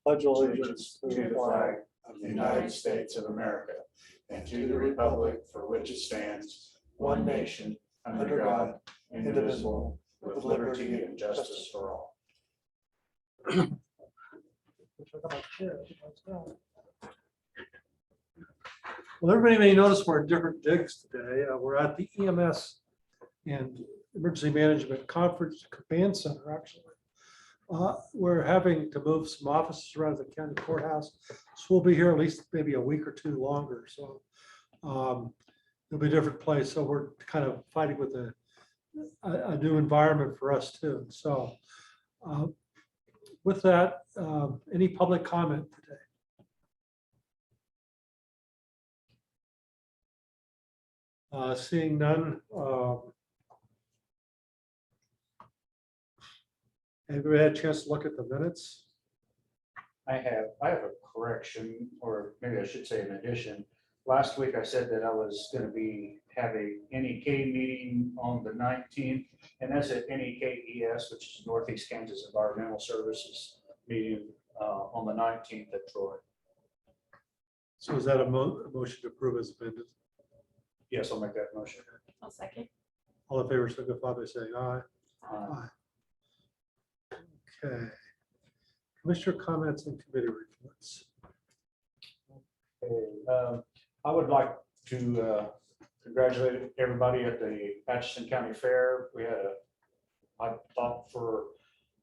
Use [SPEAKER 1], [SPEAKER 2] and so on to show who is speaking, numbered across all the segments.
[SPEAKER 1] pledge allegiance
[SPEAKER 2] to the flag of the United States of America and to the republic for which it stands, one nation, under God, indivisible, with liberty and justice for all.
[SPEAKER 1] Well, everybody may notice we're in different digs today. We're at the EMS and Emergency Management Conference Command Center, actually. We're having to move some offices around the county courthouse. So we'll be here at least maybe a week or two longer. So it'll be a different place. So we're kind of fighting with a new environment for us too. So with that, any public comment today? Seeing none. Anybody had a chance to look at the minutes?
[SPEAKER 2] I have a correction, or maybe I should say an addition. Last week I said that I was going to be having NEK meeting on the 19th, and that's at NEKES, which is Northeast Kansas Environmental Services meeting on the 19th at Troy.
[SPEAKER 1] So is that a motion to approve as amended?
[SPEAKER 2] Yes, I'll make that motion.
[SPEAKER 3] I'll second.
[SPEAKER 1] All in favor, signify by saying aye. Aye. Okay. Commissioner comments and committee reports.
[SPEAKER 2] Okay, I would like to congratulate everybody at the Atchison County Fair. We had I thought for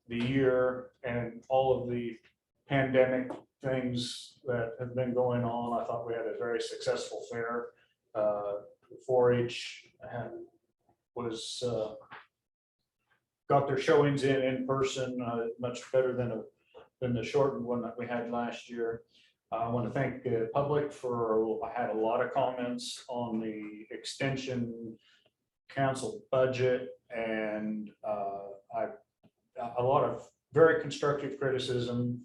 [SPEAKER 2] the year and all of the pandemic things that have been going on, I thought we had a very successful fair. 4-H was got their showings in person, much better than the shortened one that we had last year. I want to thank the public for, I had a lot of comments on the extension council budget and a lot of very constructive criticism,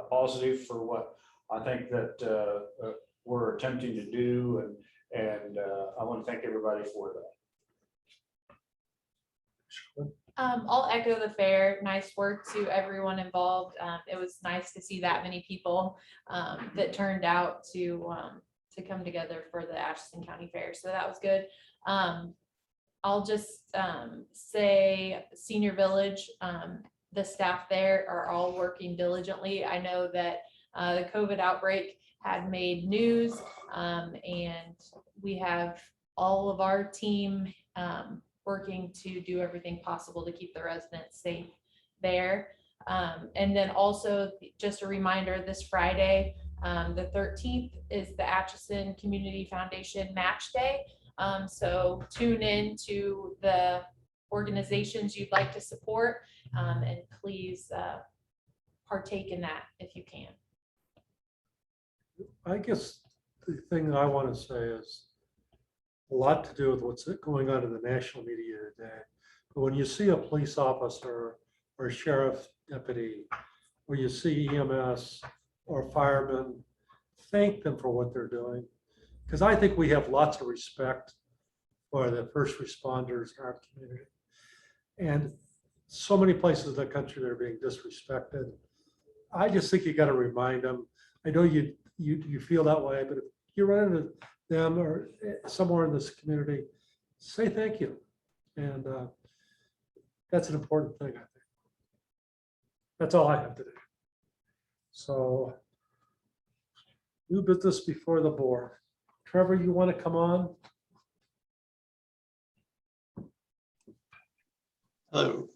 [SPEAKER 2] positive for what I think that we're attempting to do. And I want to thank everybody for that.
[SPEAKER 3] I'll echo the fair. Nice work to everyone involved. It was nice to see that many people that turned out to come together for the Atchison County Fair. So that was good. I'll just say Senior Village, the staff there are all working diligently. I know that the COVID outbreak had made news and we have all of our team working to do everything possible to keep the residents safe there. And then also just a reminder, this Friday, the 13th is the Atchison Community Foundation Match Day. So tune in to the organizations you'd like to support and please partake in that if you can.
[SPEAKER 1] I guess the thing that I want to say is a lot to do with what's going on in the national media today. But when you see a police officer or a sheriff deputy, or you see EMS or firemen, thank them for what they're doing. Because I think we have lots of respect for the first responders in our community. And so many places in the country that are being disrespected. I just think you got to remind them. I know you feel that way, but if you run into them or somewhere in this community, say thank you. And that's an important thing, I think. That's all I have today. So new business before the board. Trevor, you want to come on?
[SPEAKER 4] Hello.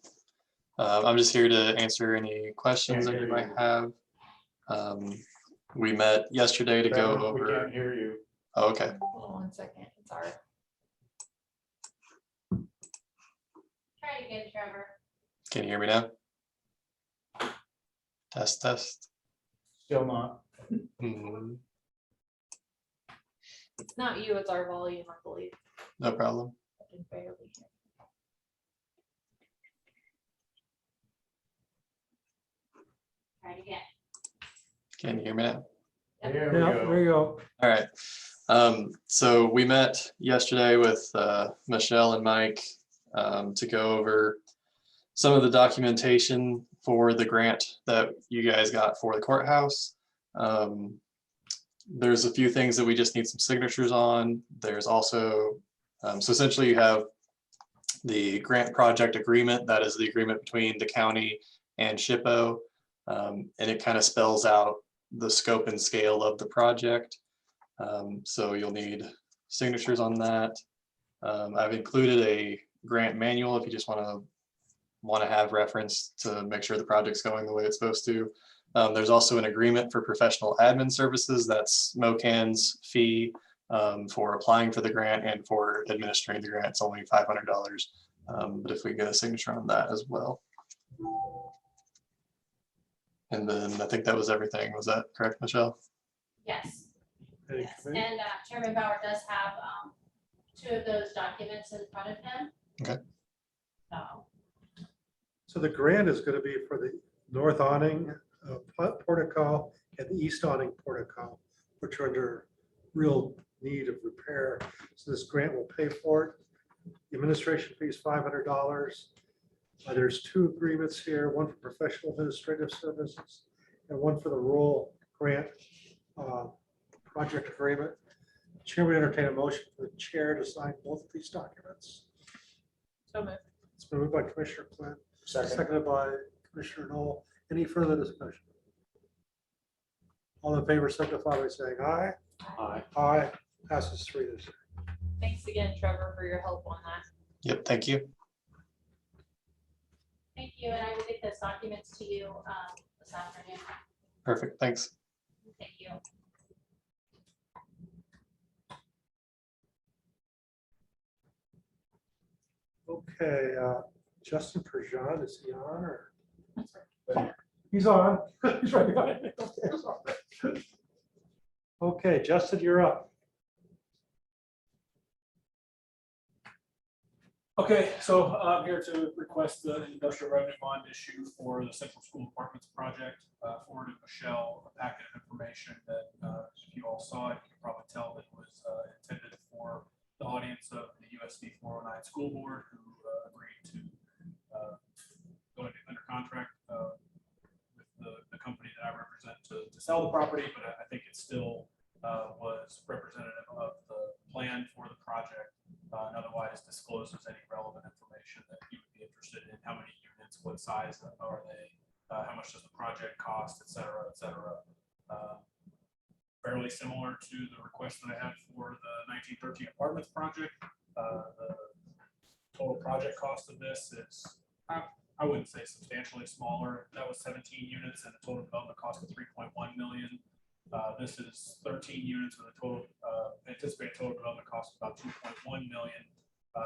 [SPEAKER 4] I'm just here to answer any questions that you might have. We met yesterday to go over.
[SPEAKER 2] We can't hear you.
[SPEAKER 4] Oh, okay.
[SPEAKER 3] Hold on 1 second. It's all right. Try again, Trevor.
[SPEAKER 4] Can you hear me now? Test, test.
[SPEAKER 2] Still not.
[SPEAKER 4] Mhm.
[SPEAKER 3] It's not you, it's our volume, I believe.
[SPEAKER 4] No problem.
[SPEAKER 3] I can barely hear. Try it again.
[SPEAKER 4] Can you hear me now?
[SPEAKER 2] There we
[SPEAKER 1] Yeah,
[SPEAKER 2] go.
[SPEAKER 1] there you go.
[SPEAKER 4] All right. So we met yesterday with Michelle and Mike to go over some of the documentation for the grant that you guys got for the courthouse. There's a few things that we just need some signatures on. There's also, so essentially you have the grant project agreement. That is the agreement between the county and SHPO. And it kind of spells out the scope and scale of the project. So you'll need signatures on that. I've included a grant manual if you just want to have reference to make sure the project's going the way it's supposed to. There's also an agreement for professional admin services. That's MOCAN's fee for applying for the grant and for administering the grant. It's only $500. But if we get a signature on that as well. And then I think that was everything. Was that correct, Michelle?
[SPEAKER 5] Yes,
[SPEAKER 1] Any
[SPEAKER 5] yes.
[SPEAKER 1] committee?
[SPEAKER 5] And Chairman Bauer does have 2 of those documents in front of him.
[SPEAKER 4] Okay.
[SPEAKER 1] So the grant is going to be for the north awning portico and the east awning portico, which are under real need of repair. So this grant will pay for it. The administration fee is $500. There's 2 agreements here, one for professional administrative services and one for the rural grant project agreement. Chair will entertain a motion for the chair to sign both of these documents.
[SPEAKER 3] So moved.
[SPEAKER 1] It's been moved by Commissioner Flynn,
[SPEAKER 2] Second.
[SPEAKER 1] seconded by Commissioner Knoll. Any further discussion? All in favor signify by saying aye.
[SPEAKER 2] Aye.
[SPEAKER 1] Aye. Passes 3-0.
[SPEAKER 3] Thanks again, Trevor, for your help on that.
[SPEAKER 4] Yep, thank you.
[SPEAKER 5] Thank you, and I will get those documents to you this afternoon.
[SPEAKER 4] Perfect, thanks.
[SPEAKER 5] Thank you.
[SPEAKER 1] Okay, Justin Perjean, is he on or? He's on. He's right behind me. Okay, sorry. Okay, Justin, you're up.
[SPEAKER 6] Okay, so I'm here to request the industrial revenue bond issue for the Central School Apartments project. Forwarded Michelle a packet of information that if you all saw it, you can probably tell that it was intended for the audience of the USD 409 school board who agreed to go under contract with the company that I represent to sell the property, but I think it still was representative of the plan for the project. And otherwise discloses any relevant information that you would be interested in. How many units, what size are they, how much does the project cost, et cetera, et cetera. Fairly similar to the request that I had for the 1913 apartments project. The total project cost of this is, I wouldn't say substantially smaller. That was 17 units and the total development cost of 3.1 million. This is 13 units with a total anticipated total development cost of about 2.1 million.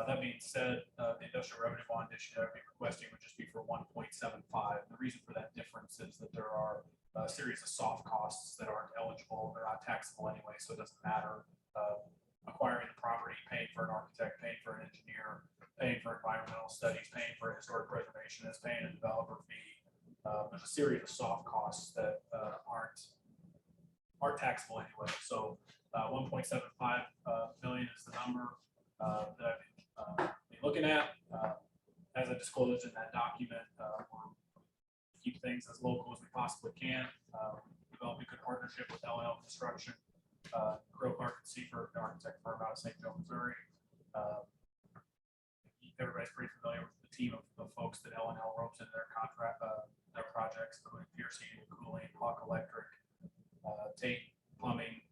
[SPEAKER 6] That being said, the industrial revenue bond issue that I'd be requesting would just be for 1.75. The reason for that difference is that there are a series of soft costs that aren't eligible. They're not taxable anyway, so it doesn't matter. Acquiring the property, paying for an architect, paying for an engineer, paying for environmental studies, paying for historic preservation, is paying a developer fee. There's a series of soft costs that aren't taxable anyway. So 1.75 million is the number that I've been looking at. As I disclosed in that document, we'll keep things as local as we possibly can. Develop a good partnership with L&L Construction, Crow Clark and Seifert, the architect firm out of St. Joe, Missouri. Everybody's pretty familiar with the team of folks that L&L ropes in their contract, their projects, including Pierce Heating and Cooling, Hawk Electric, Tate Plumbing.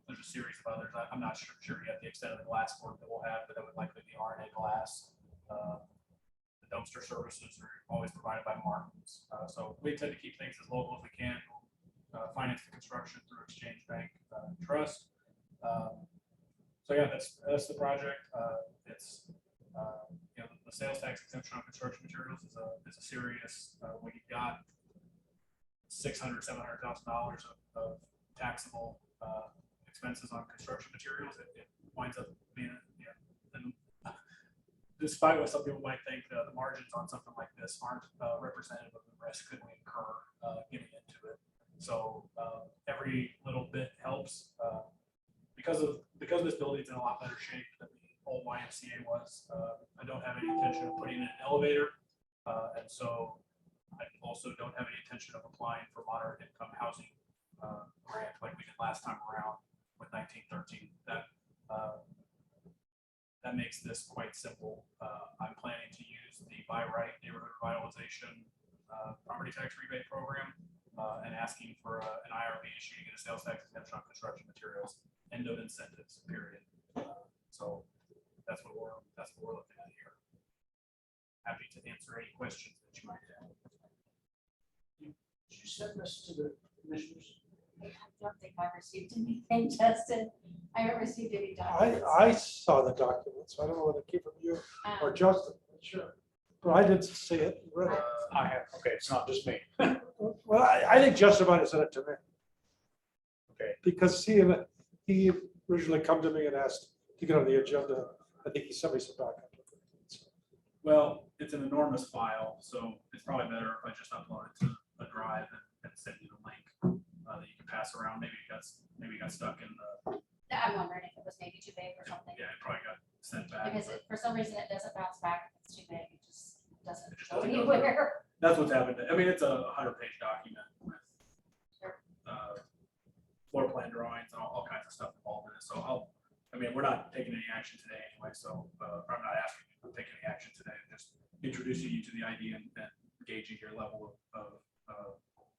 [SPEAKER 6] There's a series of others. I'm not sure yet the extent of the glass work that we'll have, but that would likely be RNA glass. The dumpster services are always provided by Martins. So we intend to keep things as local as we can. Finance the construction through Exchange Bank Trust. So yeah, that's the project. It's the sales tax exemption on construction materials is a serious. When you've got $600,000, $700,000 of taxable expenses on construction materials, it winds up being, despite what some people might think, the margins on something like this aren't representative of the risk that we incur getting into it. So every little bit helps. Because this building's in a lot better shape than the old YMCA was. I don't have any intention of putting in an elevator. And so I also don't have any intention of applying for moderate income housing grant like we did last time around with 1913. That makes this quite simple. I'm planning to use the by right neighborhood revitalization property tax rebate program and asking for an IRB issued to get a sales tax exemption on construction materials. End of incentives, period. So that's what we're looking at here. Happy to answer any questions that you might have.
[SPEAKER 2] Did you send this to the commissioners?
[SPEAKER 5] I don't think I've received anything, Justin. I haven't received any documents.
[SPEAKER 1] I saw the documents. I don't know whether it came from you or
[SPEAKER 5] Um,
[SPEAKER 1] Justin, sure. But I did see it. and read it.
[SPEAKER 2] I have, okay, it's not just me.
[SPEAKER 1] Well, I think Justin might have sent it to me.
[SPEAKER 2] Okay.
[SPEAKER 1] Because he originally come to me and asked to get on the agenda. I think he sent me some backup.
[SPEAKER 6] Well, it's an enormous file, so it's probably better if I just upload it to a drive and send you the link that you can pass around. Maybe it got stuck in the,
[SPEAKER 5] I'm wondering if it was maybe too big or something.
[SPEAKER 6] yeah, it probably got sent back.
[SPEAKER 5] Because
[SPEAKER 6] but
[SPEAKER 5] for some reason it doesn't bounce back. If it's too big. It just doesn't
[SPEAKER 6] It just
[SPEAKER 5] go
[SPEAKER 6] doesn't go
[SPEAKER 5] anywhere.
[SPEAKER 6] That's what's happened. I mean, it's a 100-page document with
[SPEAKER 5] Sure.
[SPEAKER 6] floor plan drawings and all kinds of stuff involved in it. So we're not taking any action today anyway, so I'm not asking you to take any action today. I'm just introducing you to the idea and gauging your level of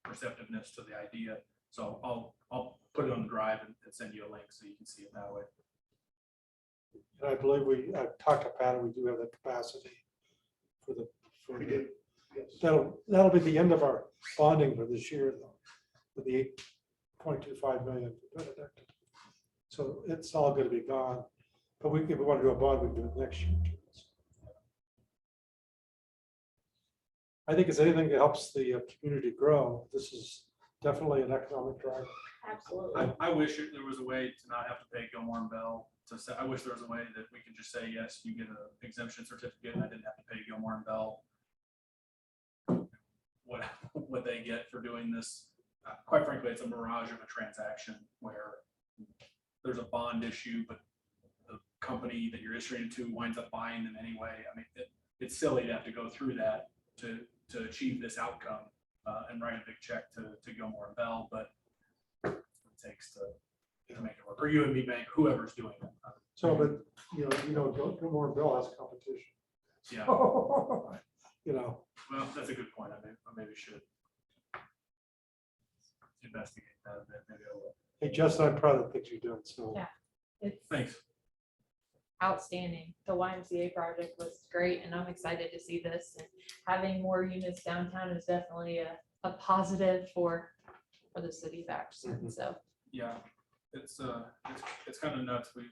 [SPEAKER 6] receptiveness to the idea. So I'll put it on the drive and send you a link so you can see it that way.
[SPEAKER 1] And I believe I talked to Pat, and we do have the capacity for
[SPEAKER 2] We did, yes.
[SPEAKER 1] That'll be the end of our bonding for this year, though, with the 8.25 million. So it's all gonna be gone. But if we want to do a bond, we can do it next year. I think it's anything that helps the community grow. This is definitely an economic driver.
[SPEAKER 5] Absolutely.
[SPEAKER 6] I wish there was a way to not have to pay Gilmore and Bell to say, I wish there was a way that we could just say, yes, you get an exemption certificate and I didn't have to pay Gilmore and Bell what they get for doing this. Quite frankly, it's a mirage of a transaction where there's a bond issue, but the company that you're issuing it to winds up buying them anyway. I mean, it's silly to have to go through that to achieve this outcome and write a big check to Gilmore and Bell, but it takes to make it work. Or you and me bank, whoever's doing it.
[SPEAKER 1] So, but, Gilmore and Bill has competition.
[SPEAKER 6] Yeah, well, that's a good point. I maybe should investigate that a bit. Maybe I will.
[SPEAKER 1] Hey, Justin, I'm proud of the things you're doing, so.
[SPEAKER 3] Yeah. It's
[SPEAKER 6] Thanks.
[SPEAKER 3] outstanding. The YMCA project was great and I'm excited to see this, and having more units downtown is definitely a positive for the city of Atchison.
[SPEAKER 1] Mhm.
[SPEAKER 3] So
[SPEAKER 6] Yeah, it's kind of nuts. We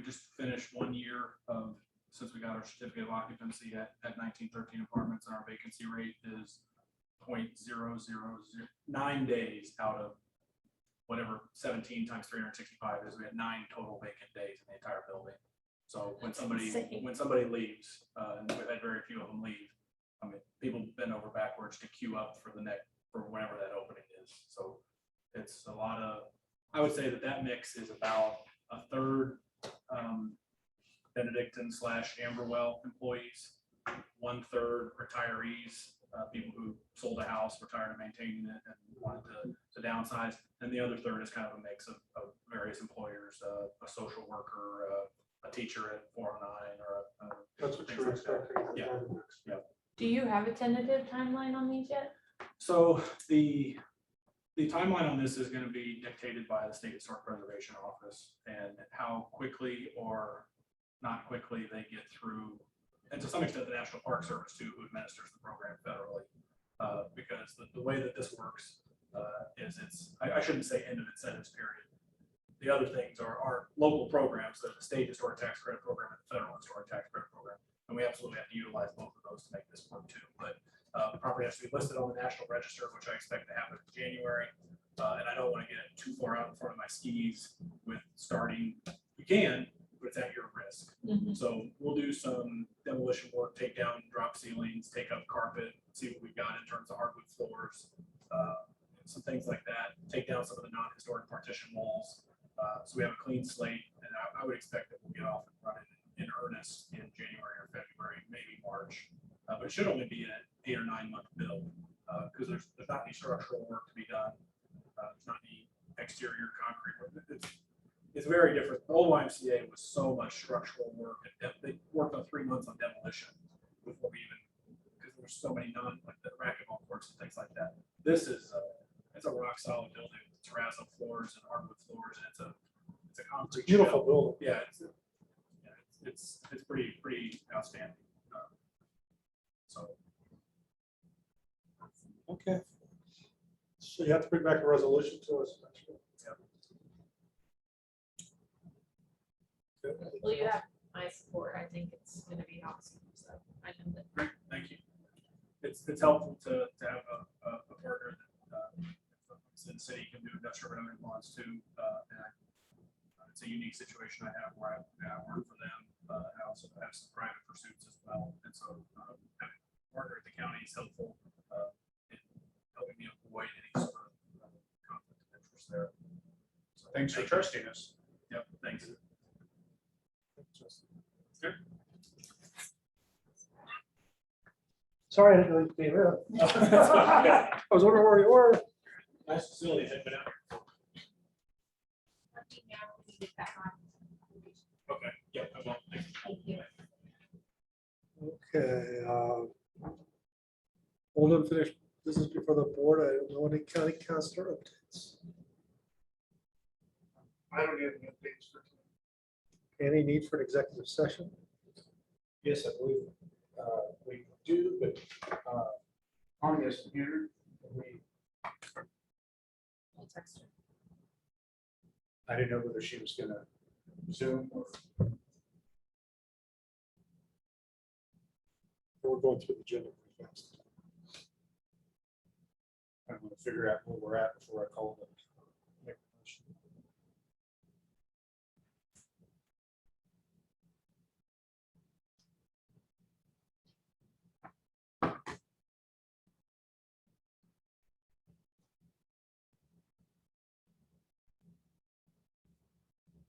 [SPEAKER 6] just finished 1 year of, since we got our certificate of occupancy at 1913 apartments, and our vacancy rate is 0.0009 days out of whatever 17 times 365 is. We had 9 total vacant days in the entire building. So when somebody leaves, and we've had very few of them leave, I mean, people bend over backwards to queue up for whenever that opening is. So it's a lot of, I would say that mix is about a third Benedictine / Amberwell employees, 1/3 retirees, people who sold a house, were tired of maintaining it and wanted to downsize. And the other third is kind of a mix of various employers, a social worker, a teacher at 409, or
[SPEAKER 1] That's what
[SPEAKER 6] things
[SPEAKER 1] you're
[SPEAKER 6] like that.
[SPEAKER 1] expecting.
[SPEAKER 6] Yeah.
[SPEAKER 3] do you have a tentative timeline on these yet?
[SPEAKER 6] So the timeline on this is going to be dictated by the State Historic Preservation Office and how quickly or not quickly they get through, and to some extent the National Park Service too, who administers the program federally, because the way that this works is I shouldn't say end of incentives period. The other things are local programs, the State Historic Tax Credit Program and the Federal Historic Tax Credit Program, and we absolutely have to utilize both of those to make this work too. But the property has to be listed on the National Register, which I expect to happen in January. And I don't want to get too far out in front of my skis with starting. You can, but it's at your risk. So we'll do some demolition work, take down drop ceilings, take up carpet, see what we've got in terms of hardwood floors, some things like that. Take down some of the non-historic partition walls. So we have a clean slate, and I would expect that we'll get off and running in earnest in January or February, maybe March. But it should only be an 8 or 9 month bill, because there's not any structural work to be done. There's not any exterior concrete work. It's very different. The old YMCA was so much structural work. They worked on 3 months on demolition before we even, because there were so many like the racquetball courts and things like that. This is it's a rock solid building with terrazzo floors and hardwood floors, and it's a concrete
[SPEAKER 1] Beautiful
[SPEAKER 6] shell.
[SPEAKER 1] building.
[SPEAKER 6] Yeah, it's pretty outstanding. So
[SPEAKER 1] Okay. So you have to bring back a resolution to us.
[SPEAKER 3] Well, you have my support. I think it's gonna be awesome, so I know that.
[SPEAKER 6] great, thank you. It's helpful to have a partner that the city can do industrial revenue bonds too. And it's a unique situation I have where I work for them. I also have some private pursuits as well, and so having a partner at the county is helpful in helping me avoid any sort of conflict of interest there. So
[SPEAKER 2] Thanks for trusting us.
[SPEAKER 6] Yep, thanks.
[SPEAKER 1] Sorry, I didn't know you came in. I was wondering where you were.
[SPEAKER 6] Nice facility, had been out.
[SPEAKER 5] Let me know when you get back on.
[SPEAKER 6] Okay, yeah, I will. Thanks.
[SPEAKER 5] Thank you.
[SPEAKER 1] Okay. Old unfinished business before the board. I don't know any county councilor updates.
[SPEAKER 6] I don't have any updates for today.
[SPEAKER 1] Any need for an executive session?
[SPEAKER 2] Yes, I believe we do, but Connie isn't here.
[SPEAKER 3] I'll text her.
[SPEAKER 2] I didn't know whether she was gonna Zoom or.
[SPEAKER 1] We're going through the agenda pretty fast.
[SPEAKER 2] I want to figure out where we're at before I call them.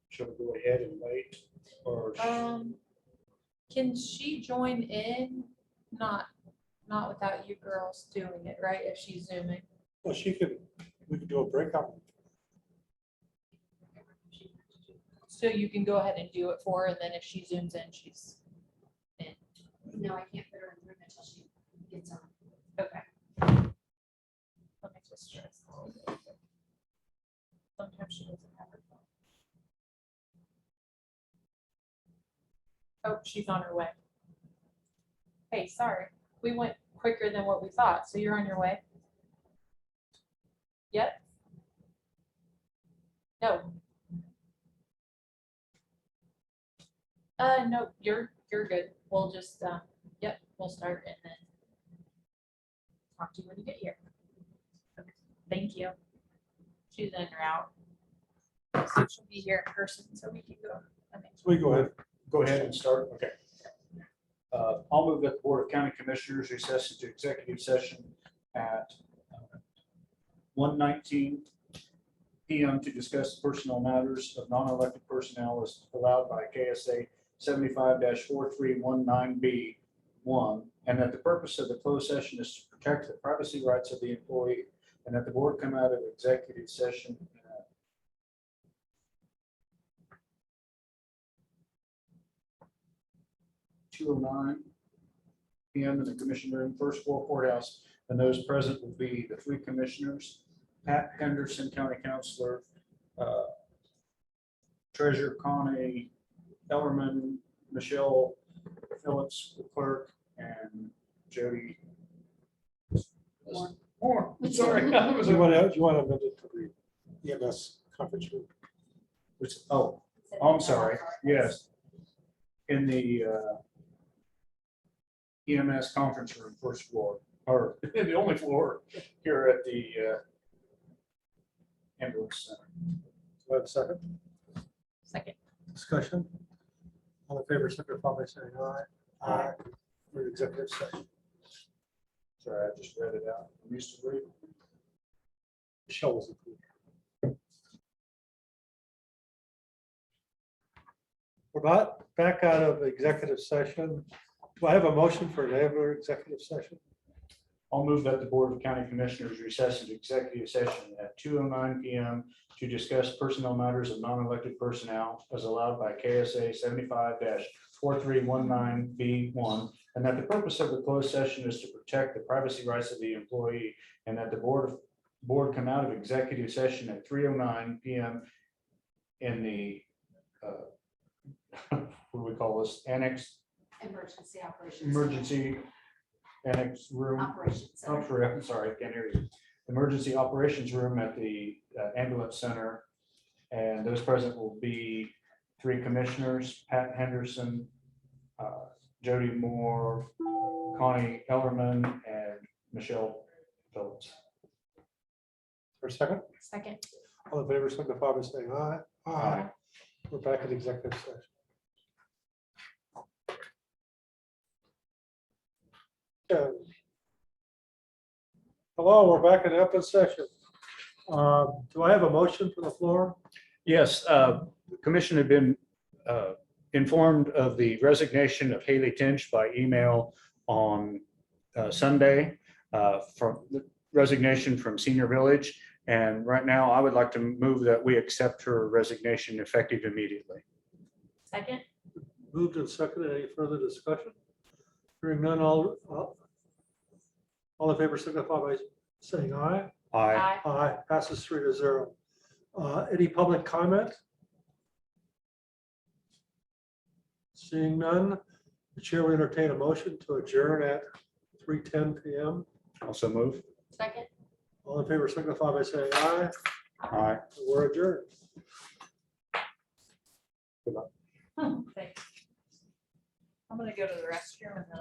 [SPEAKER 2] Should we go ahead and wait, or
[SPEAKER 3] Can she join in? Not without you girls doing it, right? If she's zooming.
[SPEAKER 1] Well, we could do a breakout.
[SPEAKER 3] So you can go ahead and do it for her, and then if she zooms in, she's in.
[SPEAKER 5] No, I can't put her in the room until she gets on.
[SPEAKER 3] Okay. Let me just stress. Sometimes she doesn't have her phone. Oh, she's on her way. Hey, sorry, we went quicker than what we thought, so you're on your way? Yep. No. No, you're good. We'll just, yep, we'll start and then talk to you when you get here. Okay, thank you. She's in or out. So she'll be here in person, so we can go.
[SPEAKER 1] We go ahead.
[SPEAKER 2] go ahead and start? Okay. I'll move that the Board of County Commissioners recess into executive session at 1:19 p.m. to discuss personnel matters of non-elected personnel as allowed by K.S.A. 75-4319B1, and that the purpose of the closed session is to protect the privacy rights of the employee, and that the board come out of executive session at 2:09 p.m. in the commission room, first floor courthouse, and those present will be the three commissioners: Pat Henderson, County Counselor, Treasurer Connie Ellerman, Michelle Phillips, the clerk, and Jody. Moore. Sorry.
[SPEAKER 1] Do you want to amend it to the EMS conference room?
[SPEAKER 2] I'm sorry. Yes. In the EMS conference room, first floor, or the only floor here at the ambulance center.
[SPEAKER 1] Do I have a second?
[SPEAKER 3] Second.
[SPEAKER 1] Discussion? All in favor, signify by saying aye. Aye. For executive session.
[SPEAKER 2] Sorry, I just read it out. I'm used to reading.
[SPEAKER 1] Michelle was included. We're back out of executive session. Do I have a motion for another executive session?
[SPEAKER 2] I'll move that the Board of County Commissioners recess into executive session at 2:09 PM to discuss personnel matters of non-elected personnel as allowed by KSA 75-4319B1, and that the purpose of the closed session is to protect the privacy rights of the employee, and that the board come out of executive session at 3:09 PM in the, what do we call this, annex,
[SPEAKER 5] Emergency operations.
[SPEAKER 2] emergency annex room.
[SPEAKER 5] Operations.
[SPEAKER 2] Oh, I'm sorry, I can't hear you. Emergency operations room at the ambulance center. And those present will be 3 commissioners, Pat Henderson, Jody Moore, Connie Ellerman, and Michelle Phillips.
[SPEAKER 1] For a second,
[SPEAKER 3] Second.
[SPEAKER 1] all in favor, signify by saying aye.
[SPEAKER 2] Aye.
[SPEAKER 1] We're back in executive session. Okay. Hello, we're back in open session. Do I have a motion from the floor?
[SPEAKER 2] Yes, the commission had been informed of the resignation of Haley Tinch by email on Sunday from the resignation from Senior Village. And right now, I would like to move that we accept her resignation effective immediately.
[SPEAKER 3] Second.
[SPEAKER 1] Moved and seconded. Any further discussion? Hearing none, all in favor signify by saying aye.
[SPEAKER 2] Aye.
[SPEAKER 1] Aye, passes 3-0. Any public comment? Seeing none, the chair will entertain a motion to adjourn at 3:10 PM.
[SPEAKER 2] Also move.
[SPEAKER 3] Second.
[SPEAKER 1] All in favor signify by saying aye.
[SPEAKER 2] Aye.
[SPEAKER 1] We're adjourned.
[SPEAKER 3] Thanks. I'm gonna go to the restroom and then